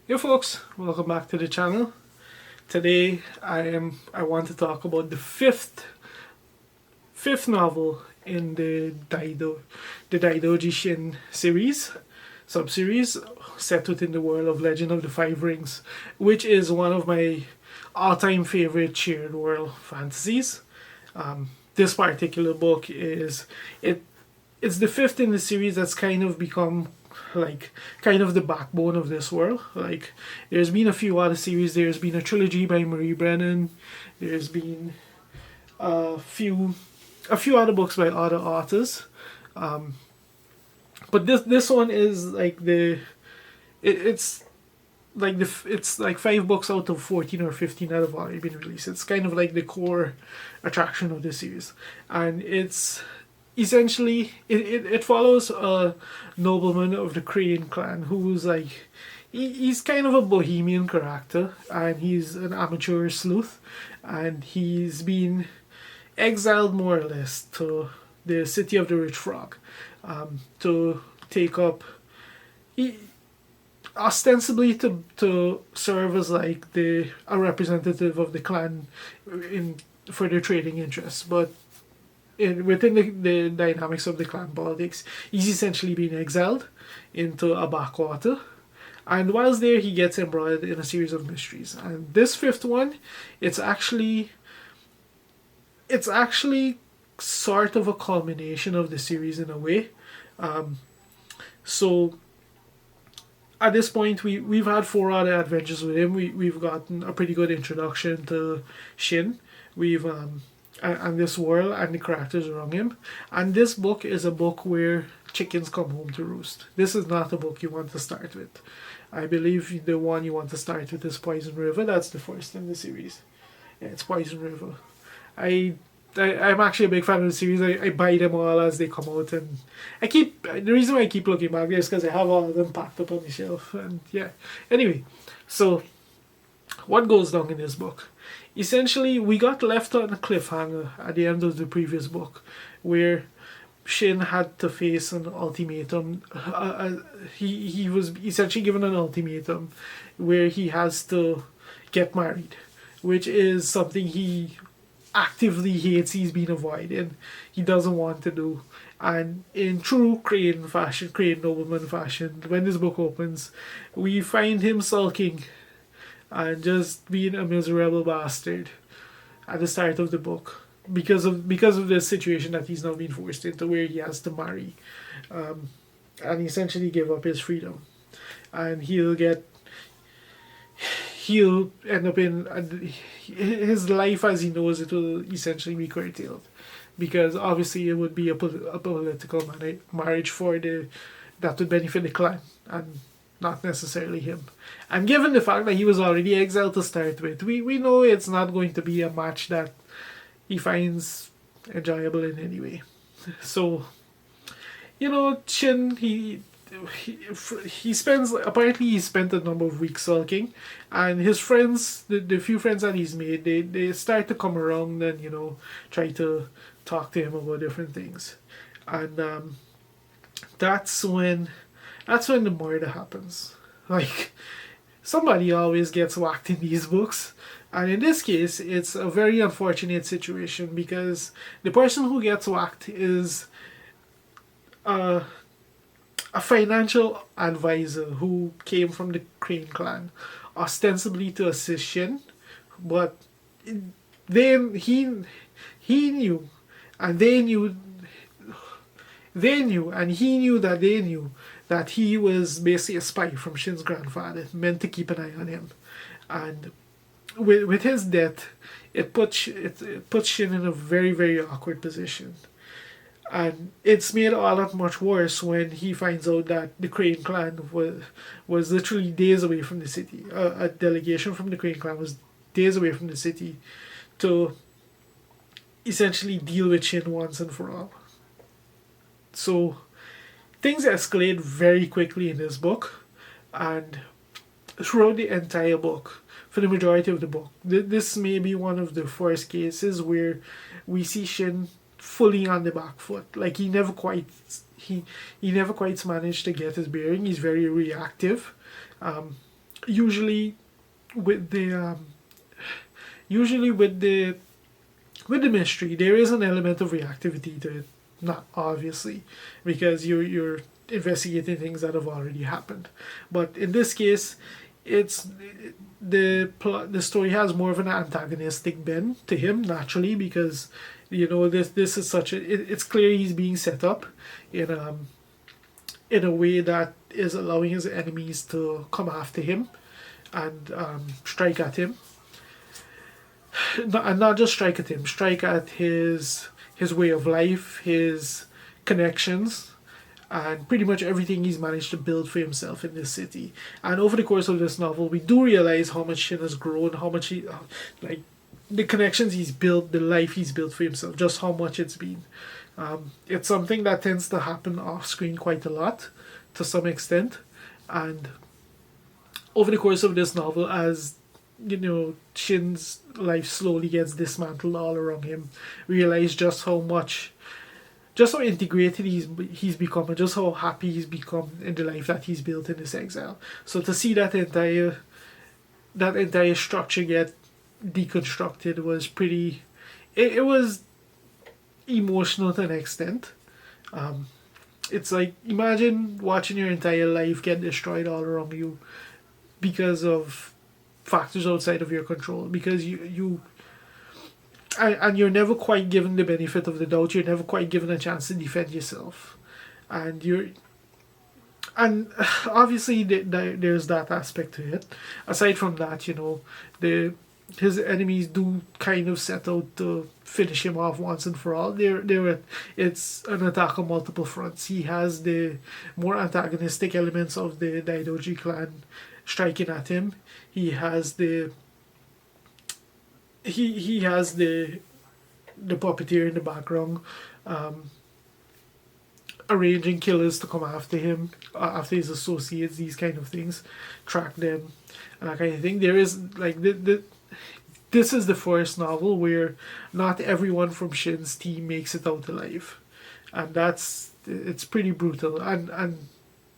Hey folks, welcome back to the channel. Today I want to talk about the fifth novel in the Daidoji Shin series, sub-series set within the world of Legend of the Five Rings, which is one of my all-time favorite shared world fantasies. This particular book it's the fifth in the series that's kind of become kind of the backbone of this world. Like, there's been a few other series. There's been a trilogy by Marie Brennan. There's been a few other books by other authors. But this one is like it's it's like 5 books out of 14 or 15 that have already been released. It's kind of like the core attraction of the series, and it's essentially it follows a nobleman of the Crane clan who's like he's kind of a bohemian character, and he's an amateur sleuth, and he's been exiled more or less to the city of the Rich Frog, to take up he, ostensibly to serve as like a representative of the clan in for their trading interests, but within the dynamics of the clan politics, he's essentially been exiled into a backwater. And whilst there, he gets embroiled in a series of mysteries. And this fifth one, it's actually sort of a culmination of the series in a way. So at this point, we've had 4 other adventures with him. We've gotten a pretty good introduction to Shin. We've and this world and the characters around him. And this book is a book where chickens come home to roost. This is not a book you want to start with. I believe the one you want to start with is Poison River. That's the first in the series. Yeah, it's Poison River. I'm actually a big fan of the series. I buy them all as they come out, and the reason why I keep looking back is because I have all of them packed up on the shelf. And yeah, anyway, so what goes down in this book? Essentially, we got left on a cliffhanger at the end of the previous book, where Shin had to face an ultimatum. He was essentially given an ultimatum where he has to get married, which is something he actively hates. He's been avoiding. He doesn't want to do. And in true Crane fashion, Crane nobleman fashion, when this book opens, we find him sulking and just being a miserable bastard at the start of the book because of the situation that he's now been forced into, where he has to marry, and essentially give up his freedom, and he'll end up in his life as he knows it will essentially be curtailed, because obviously it would be a political marriage that would benefit the clan and not necessarily him. And given the fact that he was already exiled to start with, we know it's not going to be a match that he finds enjoyable in any way. So, Shin, he spends, apparently he spent a number of weeks sulking, and his friends, the few friends that he's made, they start to come around and try to talk to him about different things, and that's when the murder happens. Like, somebody always gets whacked in these books. And in this case, it's a very unfortunate situation, because the person who gets whacked is a financial advisor who came from the Crane clan, ostensibly to assist Shin, but then he knew, and they knew, and he knew that they knew that he was basically a spy from Shin's grandfather, meant to keep an eye on him. And with his death, it puts Shin in a very, very awkward position. And it's made all that much worse when he finds out that the Crane clan was literally days away from the city. A delegation from the Crane clan was days away from the city to essentially deal with Shin once and for all. So things escalate very quickly in this book, and throughout the entire book, for the majority of the book, this may be one of the first cases where we see Shin fully on the back foot. Like, he never quite managed to get his bearing. He's very reactive. usually with the usually with the mystery, there is an element of reactivity to it. Not obviously, because you're investigating things that have already happened. But in this case, it's the story has more of an antagonistic bend to him naturally, because this is such a it's clear he's being set up in in a way that is allowing his enemies to come after him and strike at him, and not just strike at him, strike at his way of life, his connections, and pretty much everything he's managed to build for himself in this city. And over the course of this novel, we do realize how much Shin has grown, how much he, like, the connections he's built, the life he's built for himself, just how much it's been. It's something that tends to happen off screen quite a lot, to some extent, and over the course of this novel, as Shin's life slowly gets dismantled all around him, realize just how integrated he's become, and just how happy he's become in the life that he's built in this exile. So to see that entire structure get deconstructed was pretty. It was emotional to an extent. It's like, imagine watching your entire life get destroyed all around you because of factors outside of your control, because and you're never quite given the benefit of the doubt. You're never quite given a chance to defend yourself, and obviously there's that aspect to it. Aside from that, his enemies do kind of set out to finish him off once and for all. It's an attack on multiple fronts. He has the more antagonistic elements of the Daidoji clan striking at him. He has the puppeteer in the background, arranging killers to come after him, after his associates, these kind of things, track them, and that kind of thing. There is like this is the first novel where not everyone from Shin's team makes it out alive, and it's pretty brutal. And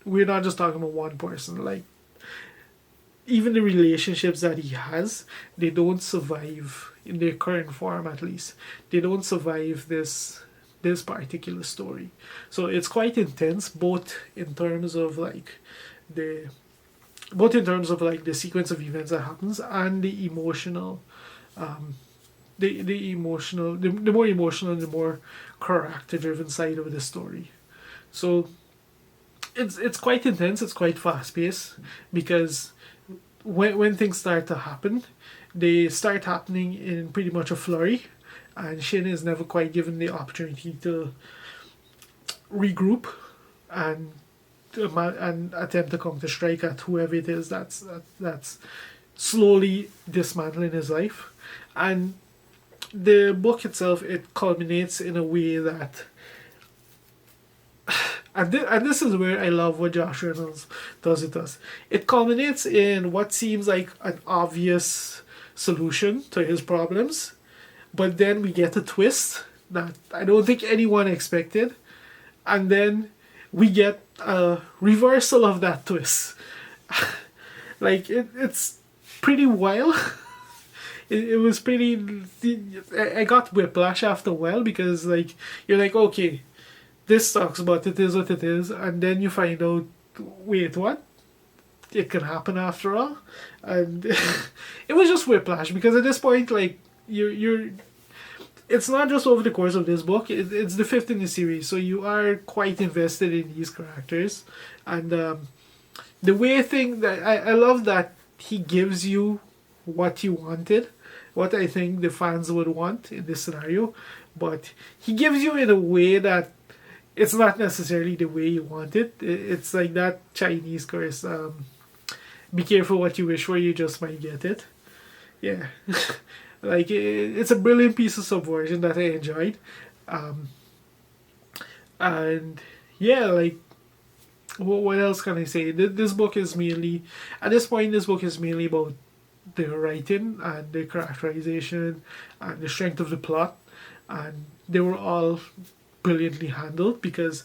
we're not just talking about one person. Like, even the relationships that he has, they don't survive in their current form. At least they don't survive this particular story. So it's quite intense, both in terms of the sequence of events that happens, and the emotional, the more emotional and the more character driven side of the story. So it's quite intense. It's quite fast paced, because when things start to happen, they start happening in pretty much a flurry, and Shin is never quite given the opportunity to regroup and attempt to counter strike at whoever it is that's slowly dismantling his life. And the book itself, it culminates in a way that and this is where I love what Josh Reynolds does with us. It culminates in what seems like an obvious solution to his problems, but then we get a twist that I don't think anyone expected, and then we get a reversal of that twist. Like, it's pretty wild. It was pretty. I got whiplash after a while, because you're like, okay, this sucks, but it is what it is, and then you find out, wait, what? It can happen after all, and it was just whiplash, because at this point, you're. It's not just over the course of this book; it's the fifth in the series, so you are quite invested in these characters, and the way that I love that he gives you what you wanted, what I think the fans would want in this scenario, but he gives you in a way that it's not necessarily the way you want it. It's like that Chinese curse. Be careful what you wish for, you just might get it. Yeah. It's a brilliant piece of subversion that I enjoyed. And yeah, what else can I say? This book is mainly, at this point, this book is mainly about the writing and the characterization and the strength of the plot. And they were all brilliantly handled, because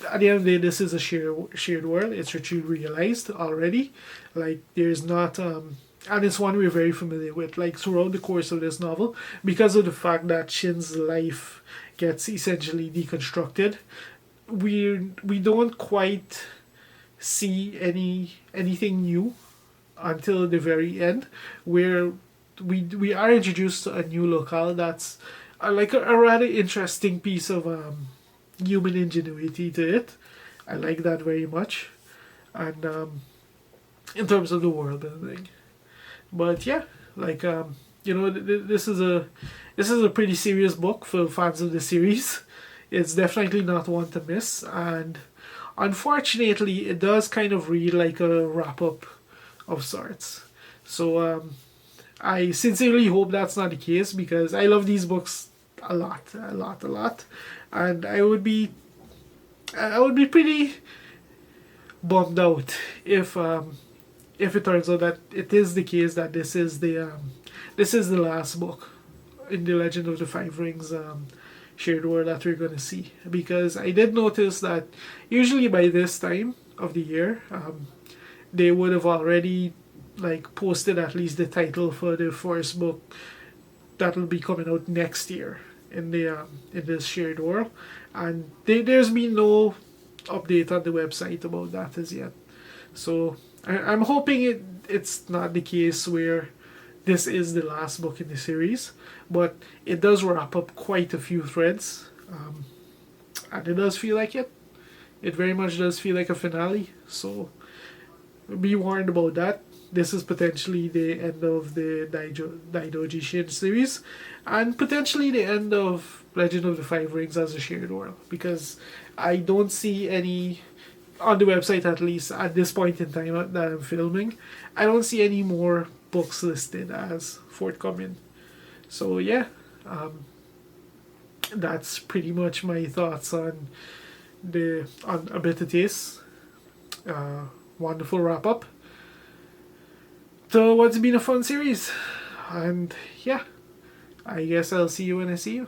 at the end of the day, this is a shared world. It's what you realized already. Like there's not and it's one we're very familiar with. Like throughout the course of this novel, because of the fact that Shin's life gets essentially deconstructed, we don't quite see anything new until the very end, where we are introduced to a new locale that's like a rather interesting piece of human ingenuity to it. I like that very much, and in terms of the world building. But yeah, like this is a pretty serious book for fans of the series. It's definitely not one to miss, and unfortunately, it does kind of read like a wrap up of sorts. So I sincerely hope that's not the case because I love these books a lot, a lot, a lot, and I would be pretty bummed out if it turns out that it is the case that this is the last book in the Legend of the Five Rings shared world that we're gonna see, because I did notice that usually by this time of the year they would have already like posted at least the title for the first book that will be coming out next year in this shared world, and there's been no update on the website about that as yet. So I'm hoping it's not the case where this is the last book in the series, but it does wrap up quite a few threads, and it does feel like it. It very much does feel like a finale. So be warned about that. This is potentially the end of the Daidoji Shin series, and potentially the end of Legend of the Five Rings as a shared world, because I don't see any, on the website at least at this point in time that I'm filming, I don't see any more books listed as forthcoming. So yeah, that's pretty much my thoughts on A Bitter Taste. Wonderful wrap up to what's been a fun series, and yeah, I guess I'll see you when I see you.